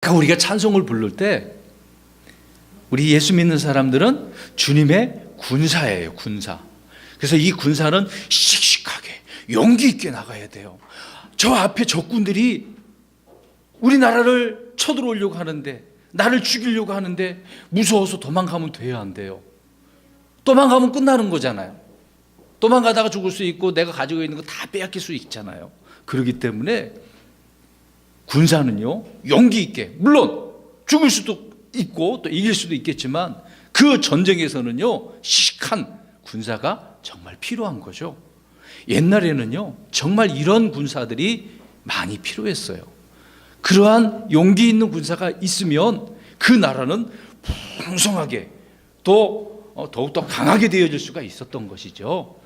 그러니까 우리가 찬송을 부를 때 우리 예수 믿는 사람들은 주님의 군사예요, 군사. 그래서 이 군사는 씩씩하게 용기 있게 나가야 돼요. 저 앞에 적군들이 우리나라를 쳐들어오려고 하는데, 나를 죽이려고 하는데 무서워서 도망가면 돼야 안 돼요. 도망가면 끝나는 거잖아요. 도망가다가 죽을 수 있고 내가 가지고 있는 거 다 빼앗길 수 있잖아요. 그렇기 때문에 군사는요, 용기 있게, 물론 죽을 수도 있고 또 이길 수도 있겠지만 그 전쟁에서는요, 씩한 군사가 정말 필요한 거죠. 옛날에는요, 정말 이런 군사들이 많이 필요했어요. 그러한 용기 있는 군사가 있으면 그 나라는 풍성하게 또 더욱더 강하게 되어질 수가 있었던 것이죠.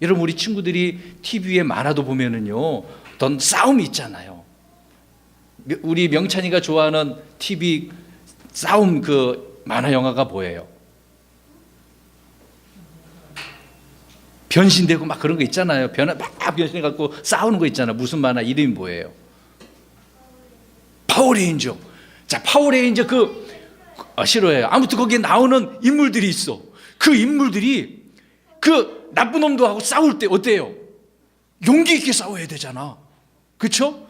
여러분, 우리 친구들이 TV에 만화도 보면은요, 어떤 싸움이 있잖아요. 우리 명찬이가 좋아하는 TV 싸움 그 만화 영화가 뭐예요? 변신되고 막 그런 거 있잖아요. 막 변신해갖고 싸우는 거 있잖아요. 무슨 만화 이름이 뭐예요? 파워레인저. 자, 파워레인저 싫어해요. 아무튼 거기에 나오는 인물들이 있어. 그 인물들이 그 나쁜 놈들하고 싸울 때 어때요? 용기 있게 싸워야 되잖아. 그렇죠?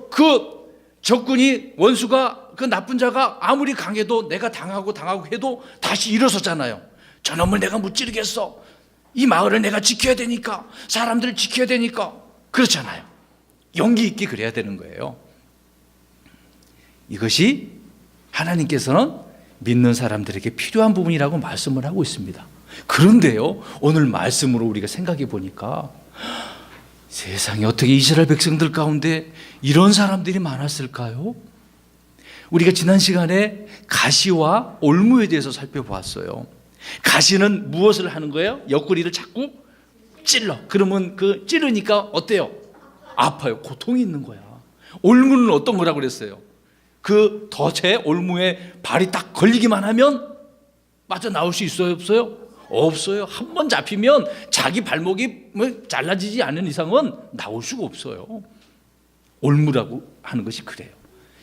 그 적군이, 원수가, 그 나쁜 자가 아무리 강해도 내가 당하고 해도 다시 일어서잖아요. 저놈을 내가 무찌르겠어. 이 마을을 내가 지켜야 되니까, 사람들을 지켜야 되니까. 그렇잖아요. 용기 있게 그래야 되는 거예요. 이것이 하나님께서는 믿는 사람들에게 필요한 부분이라고 말씀을 하고 있습니다. 그런데요, 오늘 말씀으로 우리가 생각해 보니까 세상에 어떻게 이스라엘 백성들 가운데 이런 사람들이 많았을까요? 우리가 지난 시간에 가시와 올무에 대해서 살펴보았어요. 가시는 무엇을 하는 거예요? 옆구리를 자꾸 찔러. 그러면 그 찌르니까 어때요? 아파요. 고통이 있는 거야. 올무는 어떤 거라고 그랬어요? 그 덫에, 올무에 발이 딱 걸리기만 하면 빠져나올 수 있어요, 없어요? 없어요. 한 번 잡히면 자기 발목이 잘라지지 않은 이상은 나올 수가 없어요. 올무라고 하는 것이 그래요.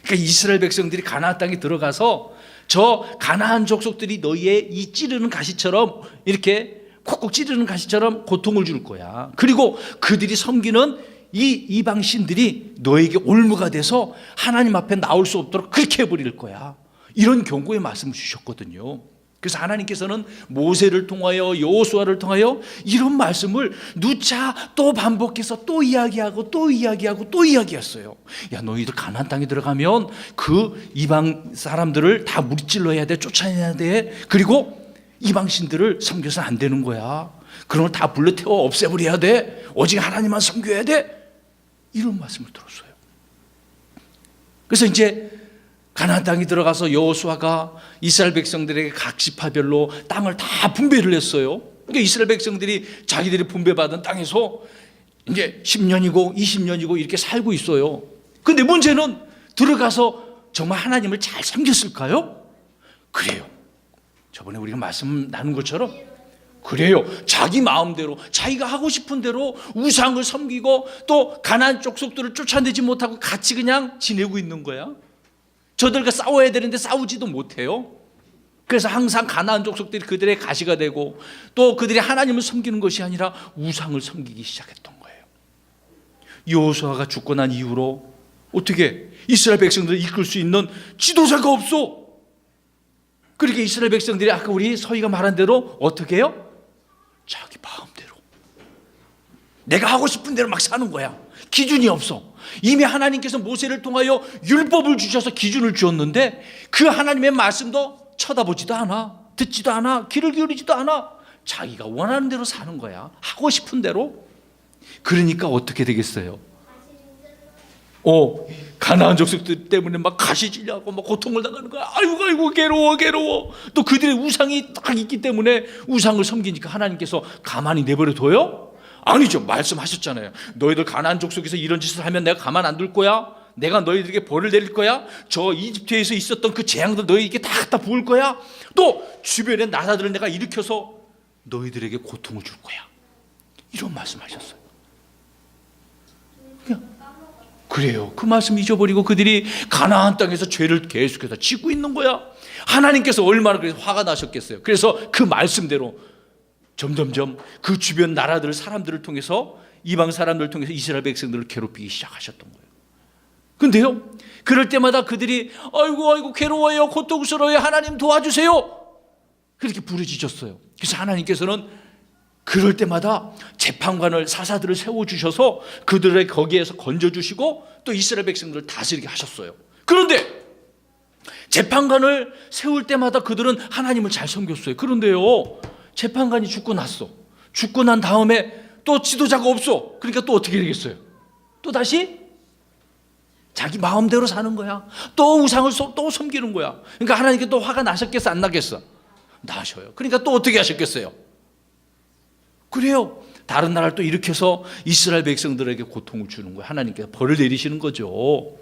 그러니까 이스라엘 백성들이 가나안 땅에 들어가서 저 가나안 족속들이 너희의 이 찌르는 가시처럼, 이렇게 콕콕 찌르는 가시처럼 고통을 줄 거야. 그리고 그들이 섬기는 이 이방 신들이 너에게 올무가 돼서 하나님 앞에 나올 수 없도록 그렇게 해버릴 거야. 이런 경고의 말씀을 주셨거든요. 그래서 하나님께서는 모세를 통하여, 여호수아를 통하여 이런 말씀을 누차 또 반복해서 또 이야기하고 또 이야기하고 또 이야기했어요. 야, 너희들 가나안 땅에 들어가면 그 이방 사람들을 다 무찌러야 돼, 쫓아내야 돼. 그리고 이방 신들을 섬겨서는 안 되는 거야. 그런 걸 다 불러 태워 없애버려야 돼. 오직 하나님만 섬겨야 돼. 이런 말씀을 들었어요. 그래서 이제 가나안 땅에 들어가서 여호수아가 이스라엘 백성들에게 각 지파별로 땅을 다 분배를 했어요. 그러니까 이스라엘 백성들이 자기들이 분배받은 땅에서 이제 10년이고 20년이고 이렇게 살고 있어요. 근데 문제는 들어가서 정말 하나님을 잘 섬겼을까요? 그래요. 저번에 우리가 말씀 나눈 것처럼 그래요. 자기 마음대로, 자기가 하고 싶은 대로 우상을 섬기고 또 가나안 족속들을 쫓아내지 못하고 같이 그냥 지내고 있는 거야. 저들과 싸워야 되는데 싸우지도 못해요. 그래서 항상 가나안 족속들이 그들의 가시가 되고 또 그들이 하나님을 섬기는 것이 아니라 우상을 섬기기 시작했던 거예요. 여호수아가 죽고 난 이후로 어떻게 이스라엘 백성들을 이끌 수 있는 지도자가 없어. 그렇게 이스라엘 백성들이 아까 우리 서희가 말한 대로 어떻게 해요? 자기 마음대로, 내가 하고 싶은 대로 막 사는 거야. 기준이 없어. 이미 하나님께서 모세를 통하여 율법을 주셔서 기준을 주었는데 그 하나님의 말씀도 쳐다보지도 않아, 듣지도 않아, 귀를 기울이지도 않아. 자기가 원하는 대로 사는 거야. 하고 싶은 대로. 그러니까 어떻게 되겠어요? 가나안 족속들 때문에 막 가시질려하고 막 고통을 당하는 거야. 아이고 괴로워. 또 그들의 우상이 딱 있기 때문에 우상을 섬기니까 하나님께서 가만히 내버려 둬요? 아니죠. 말씀하셨잖아요. 너희들 가나안 족속에서 이런 짓을 하면 내가 가만 안 둘 거야. 내가 너희들에게 벌을 내릴 거야. 저 이집트에서 있었던 그 재앙들 너희에게 다 갖다 부을 거야. 또 주변의 나라들을 내가 일으켜서 너희들에게 고통을 줄 거야. 이런 말씀하셨어요. 그래요. 그 말씀 잊어버리고 그들이 가나안 땅에서 죄를 계속해서 짓고 있는 거야. 하나님께서 얼마나 그래서 화가 나셨겠어요. 그래서 그 말씀대로 점점점 그 주변 나라들 사람들을 통해서, 이방 사람들을 통해서 이스라엘 백성들을 괴롭히기 시작하셨던 거예요. 근데요, 그럴 때마다 그들이 아이고 괴로워요, 고통스러워요, 하나님 도와주세요, 그렇게 부르짖었어요. 그래서 하나님께서는 그럴 때마다 재판관을, 사사들을 세워주셔서 그들의 거기에서 건져주시고 또 이스라엘 백성들을 다스리게 하셨어요. 그런데 재판관을 세울 때마다 그들은 하나님을 잘 섬겼어요. 그런데요, 재판관이 죽고 났어. 죽고 난 다음에 또 지도자가 없어. 그러니까 또 어떻게 되겠어요? 또 다시 자기 마음대로 사는 거야. 또 우상을 또 섬기는 거야. 그러니까 하나님께 또 화가 나셨겠어, 안 나겠어? 나셔요. 그러니까 또 어떻게 하셨겠어요? 그래요. 다른 나라를 또 일으켜서 이스라엘 백성들에게 고통을 주는 거예요. 하나님께서 벌을 내리시는 거죠.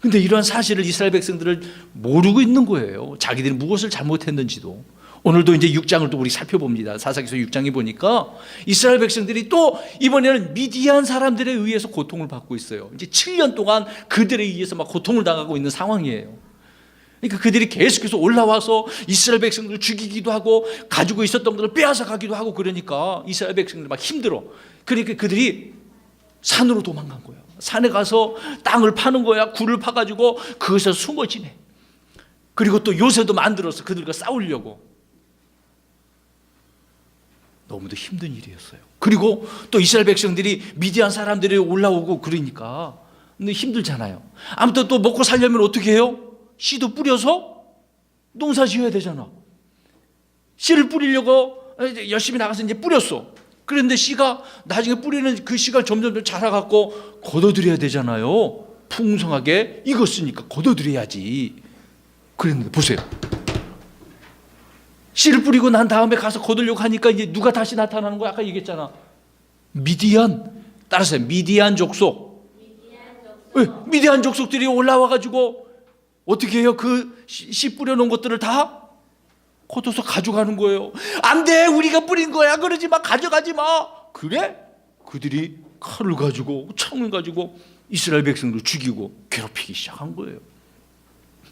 근데 이러한 사실을 이스라엘 백성들을 모르고 있는 거예요. 자기들이 무엇을 잘못했는지도. 오늘도 이제 6장을 또 우리 살펴봅니다. 사사기서 6장에 보니까 이스라엘 백성들이 또 이번에는 미디안 사람들에 의해서 고통을 받고 있어요. 이제 7년 동안 그들에 의해서 막 고통을 당하고 있는 상황이에요. 그러니까 그들이 계속해서 올라와서 이스라엘 백성들을 죽이기도 하고 가지고 있었던 것을 빼앗아 가기도 하고, 그러니까 이스라엘 백성들이 막 힘들어. 그러니까 그들이 산으로 도망간 거예요. 산에 가서 땅을 파는 거야. 굴을 파가지고 그것에서 숨어 지내. 그리고 또 요새도 만들어서 그들과 싸우려고. 너무도 힘든 일이었어요. 그리고 또 이스라엘 백성들이 미디안 사람들이 올라오고 그러니까 근데 힘들잖아요. 아무튼 또 먹고 살려면 어떻게 해요? 씨도 뿌려서 농사 지어야 되잖아. 씨를 뿌리려고 열심히 나가서 이제 뿌렸어. 그런데 씨가 나중에 뿌리는 그 씨가 점점 자라갖고 걷어들여야 되잖아요. 풍성하게 익었으니까 걷어들여야지. 그랬는데 보세요. 씨를 뿌리고 난 다음에 가서 거두려고 하니까 이제 누가 다시 나타나는 거야? 아까 얘기했잖아. 미디안. 따라서 미디안 족속. 미디안 족속들이 올라와가지고 어떻게 해요? 그 씨 뿌려놓은 것들을 다 걷어서 가져가는 거예요. 안 돼, 우리가 뿌린 거야. 그러지 마, 가져가지 마. 그래? 그들이 칼을 가지고 창을 가지고 이스라엘 백성들을 죽이고 괴롭히기 시작한 거예요.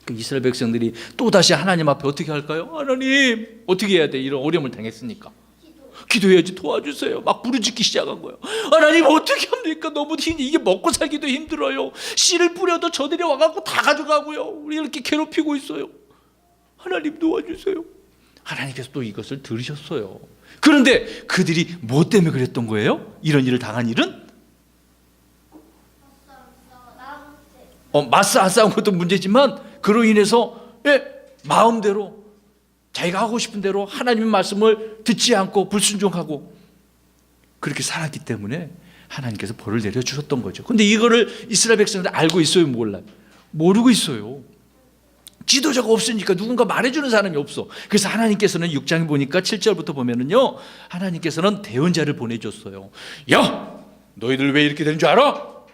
그 이스라엘 백성들이 또다시 하나님 앞에 어떻게 할까요? 하나님 어떻게 해야 돼? 이런 어려움을 당했으니까 기도해야지, 도와주세요. 막 부르짖기 시작한 거예요. 하나님 어떻게 합니까? 너무 이게 먹고 살기도 힘들어요. 씨를 뿌려도 저들이 와갖고 다 가져가고요. 우리 이렇게 괴롭히고 있어요. 하나님 도와주세요. 하나님께서 또 이것을 들으셨어요. 그런데 그들이 뭐 때문에 그랬던 거예요? 이런 일을 당한 일은? 맞서 안 싸운 것도 문제지만 그로 인해서 마음대로 자기가 하고 싶은 대로 하나님의 말씀을 듣지 않고 불순종하고 그렇게 살았기 때문에 하나님께서 벌을 내려주셨던 거죠. 그런데 이거를 이스라엘 백성들이 알고 있어요? 몰라요? 모르고 있어요. 지도자가 없으니까 누군가 말해주는 사람이 없어. 그래서 하나님께서는 6장에 보니까 7절부터 보면은요, 하나님께서는 대언자를 보내줬어요. 야, 너희들 왜 이렇게 된 줄 알아?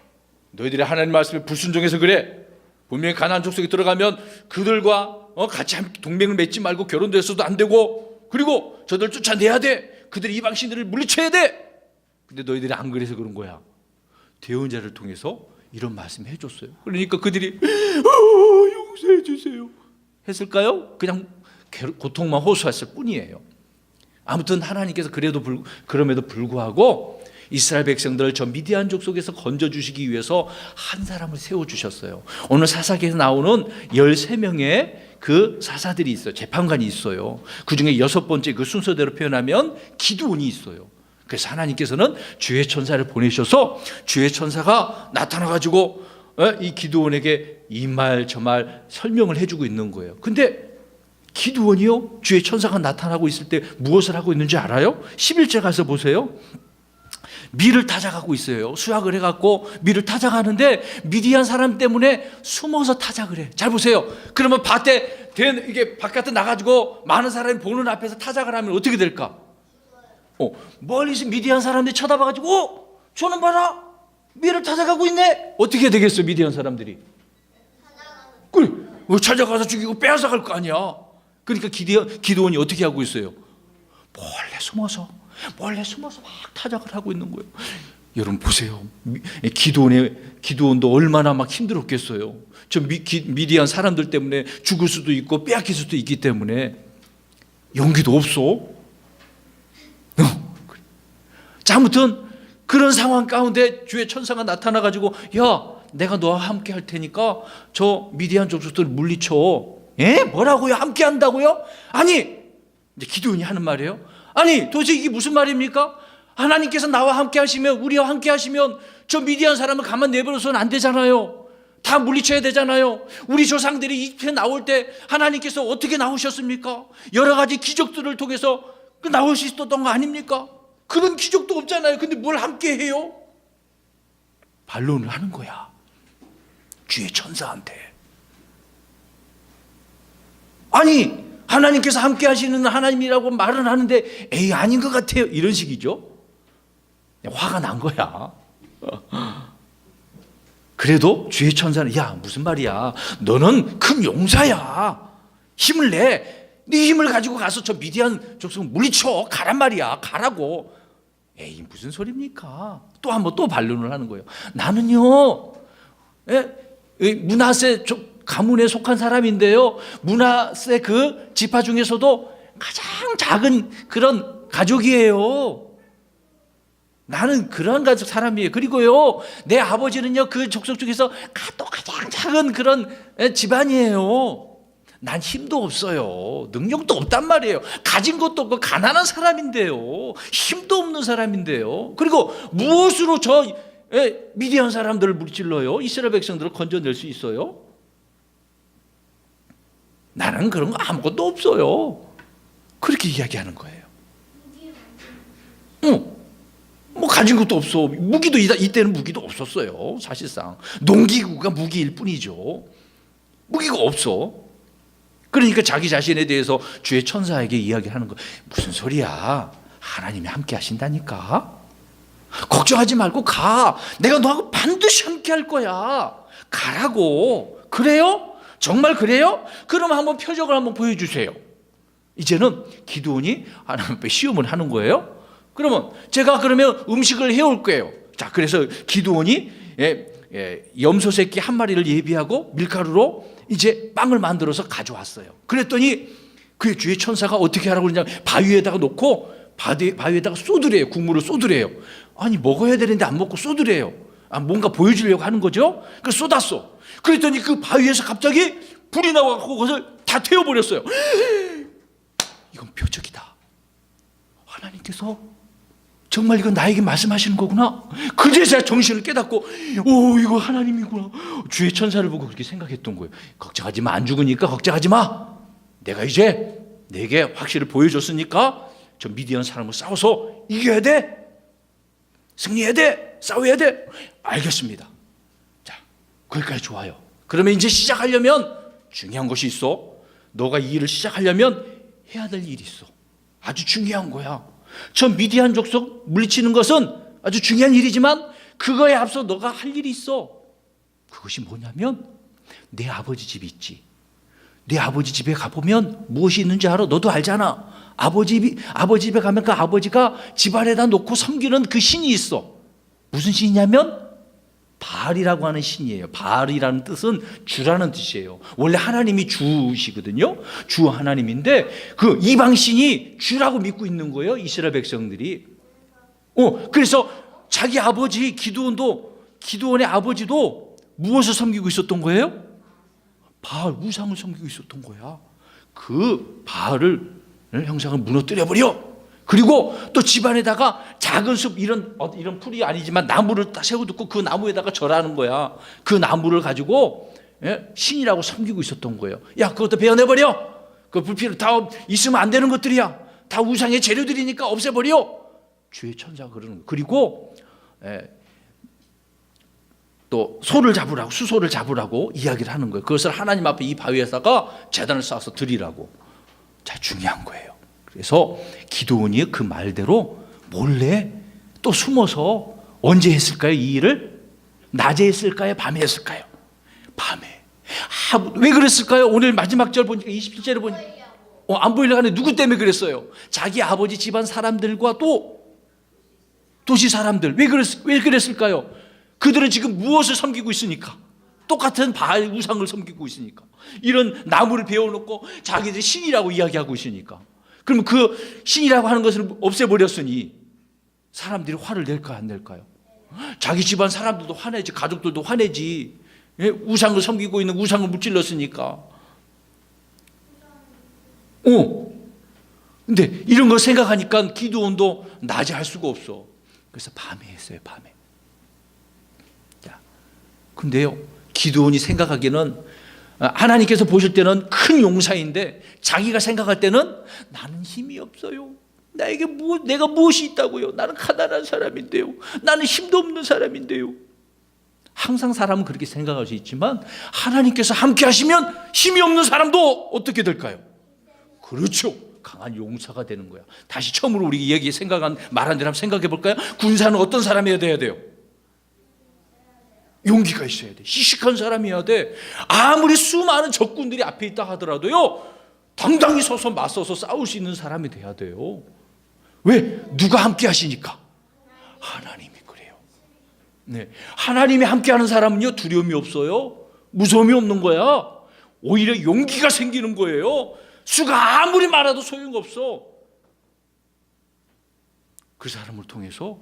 너희들이 하나님 말씀에 불순종해서 그래. 분명히 가나안 족속에 들어가면 그들과 같이 동맹을 맺지 말고 결혼도 했어도 안 되고, 그리고 저들 쫓아내야 돼. 그들이 이방 신들을 물리쳐야 돼. 근데 너희들이 안 그래서 그런 거야. 대언자를 통해서 이런 말씀 해줬어요. 그러니까 그들이 용서해 주세요 했을까요? 그냥 고통만 호소했을 뿐이에요. 아무튼 하나님께서 그럼에도 불구하고 이스라엘 백성들을 저 미디안 족속에서 건져주시기 위해서 한 사람을 세워주셨어요. 오늘 사사기에서 나오는 13명의 그 사사들이 있어요. 재판관이 있어요. 그 중에 6번째 그 순서대로 표현하면 기드온이 있어요. 그래서 하나님께서는 주의 천사를 보내셔서 주의 천사가 나타나가지고 이 기드온에게 이 말 저 말 설명을 해주고 있는 거예요. 근데 기드온이요, 주의 천사가 나타나고 있을 때 무엇을 하고 있는지 알아요? 11절 가서 보세요. 밀을 타작하고 있어요. 수확을 해갖고 밀을 타작하는데 미디안 사람 때문에 숨어서 타작을 해. 잘 보세요. 그러면 밭에 이게 바깥에 나가지고 많은 사람이 보는 앞에서 타작을 하면 어떻게 될까? 멀리서 미디안 사람들이 쳐다봐가지고 저는 봐라, 밀을 타작하고 있네. 어떻게 되겠어? 미디안 사람들이 그래, 찾아가서 죽이고 빼앗아갈 거 아니야. 그러니까 기드온이 어떻게 하고 있어요? 몰래 숨어서 막 타작을 하고 있는 거예요. 여러분 보세요. 기드온도 얼마나 막 힘들었겠어요. 저 미디안 사람들 때문에 죽을 수도 있고 빼앗길 수도 있기 때문에 용기도 없어. 자, 아무튼 그런 상황 가운데 주의 천사가 나타나가지고, 야, 내가 너와 함께 할 테니까 저 미디안 족속들 물리쳐. 예? 뭐라고요? 함께 한다고요? 아니, 이제 기드온이 하는 말이에요. 아니, 도대체 이게 무슨 말입니까? 하나님께서 나와 함께 하시면, 우리와 함께 하시면 저 미디안 사람을 가만 내버려서는 안 되잖아요. 다 물리쳐야 되잖아요. 우리 조상들이 이집트에 나올 때 하나님께서 어떻게 나오셨습니까? 여러 가지 기적들을 통해서 나올 수 있었던 거 아닙니까? 그런 기적도 없잖아요. 근데 뭘 함께 해요? 반론을 하는 거야. 주의 천사한테. 아니, 하나님께서 함께 하시는 하나님이라고 말은 하는데, 에이, 아닌 것 같아요. 이런 식이죠. 화가 난 거야. 그래도 주의 천사는, 야, 무슨 말이야. 너는 큰 용사야. 힘을 내. 네 힘을 가지고 가서 저 미디안 족속 물리쳐. 가란 말이야. 가라고. 에이, 무슨 소리입니까? 또 한번 또 반론을 하는 거예요. 나는요, 므낫세 가문에 속한 사람인데요, 므낫세 그 지파 중에서도 가장 작은 그런 가족이에요. 나는 그런 가족 사람이에요. 그리고요, 내 아버지는요, 그 족속 중에서 또 가장 작은 그런 집안이에요. 난 힘도 없어요. 능력도 없단 말이에요. 가진 것도 없고 가난한 사람인데요. 힘도 없는 사람인데요. 그리고 무엇으로 저 미디안 사람들을 물질러요? 이스라엘 백성들을 건져낼 수 있어요? 나는 그런 거 아무것도 없어요. 그렇게 이야기하는 거예요. 뭐 가진 것도 없어. 무기도 이때는 무기도 없었어요. 사실상 농기구가 무기일 뿐이죠. 무기가 없어. 그러니까 자기 자신에 대해서 주의 천사에게 이야기하는 거. 무슨 소리야? 하나님이 함께 하신다니까. 걱정하지 말고 가. 내가 너하고 반드시 함께 할 거야. 가라고. 그래요? 정말 그래요? 그럼 한번 표적을 한번 보여주세요. 이제는 기드온이 하나님 앞에 시험을 하는 거예요. 그러면 제가 그러면 음식을 해올 거예요. 자, 그래서 기드온이 염소 새끼 한 마리를 예비하고 밀가루로 이제 빵을 만들어서 가져왔어요. 그랬더니 그 주의 천사가 어떻게 하라고 그러냐면 바위에다가 놓고 바위에다가 쏟으래요. 국물을 쏟으래요. 아니, 먹어야 되는데 안 먹고 쏟으래요. 뭔가 보여주려고 하는 거죠. 그래서 쏟았어. 그랬더니 그 바위에서 갑자기 불이 나와서 그것을 다 태워버렸어요. 이건 표적이다. 하나님께서 정말 이건 나에게 말씀하시는 거구나. 그제서야 정신을 깨닫고, 오, 이거 하나님이구나. 주의 천사를 보고 그렇게 생각했던 거예요. 걱정하지 마. 안 죽으니까 걱정하지 마. 내가 이제 내게 확실히 보여줬으니까 저 미디안 사람을 싸워서 이겨야 돼. 승리해야 돼. 싸워야 돼. 알겠습니다. 자, 거기까지 좋아요. 그러면 이제 시작하려면 중요한 것이 있어. 너가 이 일을 시작하려면 해야 될 일이 있어. 아주 중요한 거야. 저 미디안 족속 물리치는 것은 아주 중요한 일이지만 그거에 앞서 너가 할 일이 있어. 그것이 뭐냐면 내 아버지 집이 있지. 내 아버지 집에 가보면 무엇이 있는지 알아? 너도 알잖아. 아버지 집에 가면 그 아버지가 집안에다 놓고 섬기는 그 신이 있어. 무슨 신이냐면 바알이라고 하는 신이에요. 바알이라는 뜻은 주라는 뜻이에요. 원래 하나님이 주시거든요. 주 하나님인데 그 이방 신이 주라고 믿고 있는 거예요. 이스라엘 백성들이. 그래서 자기 아버지 기드온의 아버지도 무엇을 섬기고 있었던 거예요? 바알 우상을 섬기고 있었던 거야. 그 바알을 형상을 무너뜨려 버려. 그리고 또 집안에다가 작은 숲 이런 풀이 아니지만 나무를 딱 세워두고 그 나무에다가 절하는 거야. 그 나무를 가지고 신이라고 섬기고 있었던 거예요. 야, 그것도 베어내버려. 그 불필요 다 있으면 안 되는 것들이야. 다 우상의 재료들이니까 없애버려. 주의 천사가 그러는 거예요. 그리고 또 수소를 잡으라고 이야기를 하는 거예요. 그것을 하나님 앞에 이 바위에다가 제단을 쌓아서 드리라고. 자, 중요한 거예요. 그래서 기드온이 그 말대로 몰래 또 숨어서 언제 했을까요? 이 일을 낮에 했을까요? 밤에 했을까요? 밤에. 왜 그랬을까요? 오늘 마지막 절 보니까 27절을 보니까 안 보이려고 하는데 누구 때문에 그랬어요? 자기 아버지 집안 사람들과 또 도시 사람들 왜 그랬을까요? 그들은 지금 무엇을 섬기고 있으니까? 똑같은 바알 우상을 섬기고 있으니까. 이런 나무를 베어놓고 자기들이 신이라고 이야기하고 있으니까. 그러면 그 신이라고 하는 것을 없애버렸으니 사람들이 화를 낼까요, 안 낼까요? 자기 집안 사람들도 화내지, 가족들도 화내지. 예? 우상을 섬기고 있는 우상을 무찔렀으니까. 근데 이런 걸 생각하니까 기드온도 낮에 할 수가 없어. 그래서 밤에 했어요, 밤에. 자, 근데요, 기드온이 생각하기에는 하나님께서 보실 때는 큰 용사인데 자기가 생각할 때는 나는 힘이 없어요. 내가 무엇이 있다고요? 나는 가난한 사람인데요. 나는 힘도 없는 사람인데요. 항상 사람은 그렇게 생각할 수 있지만 하나님께서 함께 하시면 힘이 없는 사람도 어떻게 될까요? 그렇죠. 강한 용사가 되는 거야. 다시 처음으로 우리 얘기 말한 대로 한번 생각해 볼까요? 군사는 어떤 사람이어야 돼요? 용기가 있어야 돼. 씩씩한 사람이어야 돼. 아무리 수많은 적군들이 앞에 있다 하더라도요, 당당히 서서 맞서서 싸울 수 있는 사람이 돼야 돼요. 왜? 누가 함께 하시니까? 하나님이 그래요. 네. 하나님이 함께 하는 사람은요, 두려움이 없어요. 무서움이 없는 거야. 오히려 용기가 생기는 거예요. 수가 아무리 많아도 소용없어. 그 사람을 통해서,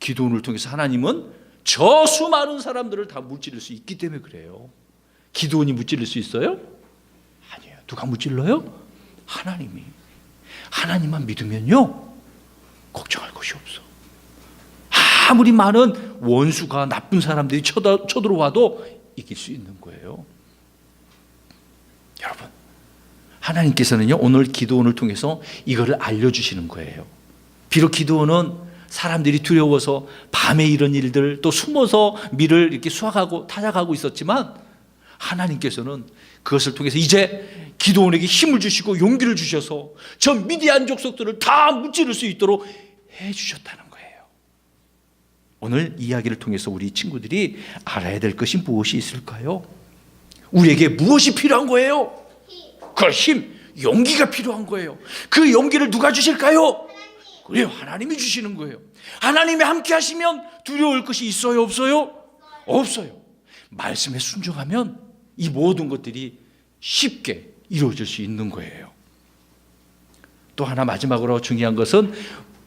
기도원을 통해서 하나님은 저 수많은 사람들을 다 무찌를 수 있기 때문에 그래요. 기도원이 무찌를 수 있어요? 아니에요. 누가 무찔러요? 하나님이. 하나님만 믿으면요, 걱정할 것이 없어. 아무리 많은 원수가, 나쁜 사람들이 쳐들어와도 이길 수 있는 거예요. 여러분, 하나님께서는요, 오늘 기도원을 통해서 이거를 알려주시는 거예요. 비록 기도원은 사람들이 두려워서 밤에 이런 일들, 또 숨어서 밀을 이렇게 수확하고 타작하고 있었지만 하나님께서는 그것을 통해서 이제 기도원에게 힘을 주시고 용기를 주셔서 저 미디안 족속들을 다 무찌를 수 있도록 해주셨다는 거예요. 오늘 이야기를 통해서 우리 친구들이 알아야 될 것이 무엇이 있을까요? 우리에게 무엇이 필요한 거예요? 그 힘, 용기가 필요한 거예요. 그 용기를 누가 주실까요? 그래요, 하나님이 주시는 거예요. 하나님이 함께 하시면 두려울 것이 있어요, 없어요? 없어요. 말씀에 순종하면 이 모든 것들이 쉽게 이루어질 수 있는 거예요. 또 하나 마지막으로 중요한 것은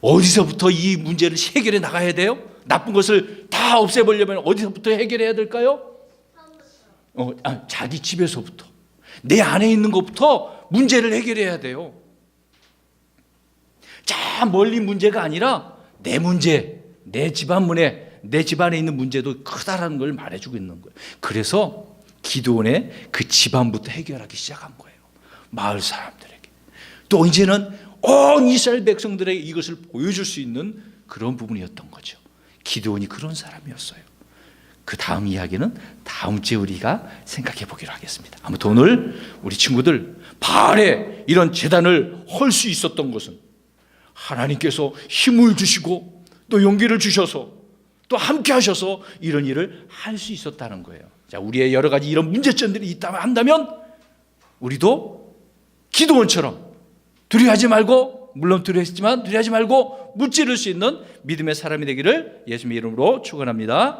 어디서부터 이 문제를 해결해 나가야 돼요? 나쁜 것을 다 없애보려면 어디서부터 해결해야 될까요? 자기 집에서부터, 내 안에 있는 것부터 문제를 해결해야 돼요. 자, 멀리 문제가 아니라 내 문제, 내 집안문에, 내 집안에 있는 문제도 크다라는 걸 말해주고 있는 거예요. 그래서 기도원의 그 집안부터 해결하기 시작한 거예요. 마을 사람들에게. 또 이제는 온 이스라엘 백성들에게 이것을 보여줄 수 있는 그런 부분이었던 거죠. 기도원이 그런 사람이었어요. 그 다음 이야기는 다음 주에 우리가 생각해 보기로 하겠습니다. 아무튼 오늘 우리 친구들, 바알에 이런 제단을 헐 수 있었던 것은 하나님께서 힘을 주시고 또 용기를 주셔서 또 함께 하셔서 이런 일을 할 수 있었다는 거예요. 자, 우리의 여러 가지 이런 문제점들이 있다면 한다면 우리도 기도원처럼 두려워하지 말고, 물론 두려워했지만 두려워하지 말고 무찌를 수 있는 믿음의 사람이 되기를 예수님의 이름으로 축원합니다.